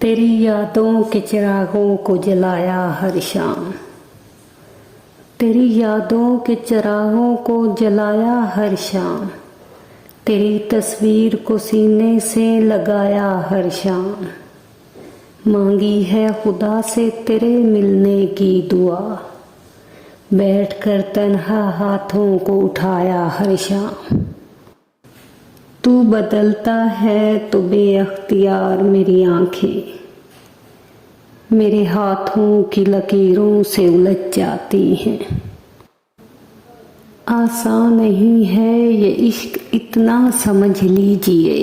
तेरी यादों के चिरागों को जलाया हर शाम, तेरी यादों के चिरागों को जलाया हर शाम, तेरी तस्वीर को सीने से लगाया हर शाम। मांगी है खुदा से तेरे मिलने की दुआ, बैठकर तन्हा हाथों को उठाया हर शाम। तू बदलता है तो बेअख्तियार मेरी आंखें मेरे हाथों की लकीरों से उलझ जाती हैं। आसान नहीं है ये इश्क इतना समझ लीजिए,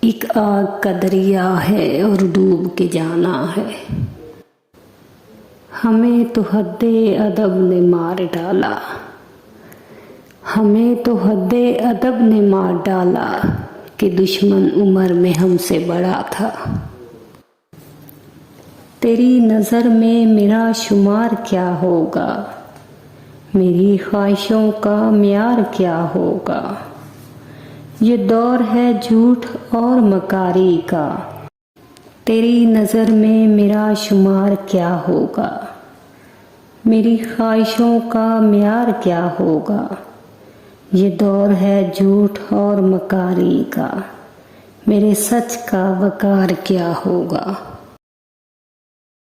एक आग का दरिया है और डूब के जाना है। हमें तो हद्दे अदब ने मार डाला, हमें तो हद्दे अदब ने मार डाला कि दुश्मन उम्र में हमसे बड़ा था। तेरी नज़र में मेरा शुमार क्या होगा, मेरी ख्वाहिशों का म्यार क्या होगा। ये दौर है झूठ और मकारी का, तेरी नज़र में मेरा शुमार क्या होगा, मेरी ख्वाहिशों का म्यार क्या होगा। ये दौर है झूठ और मकारी का, मेरे सच का वकार क्या होगा।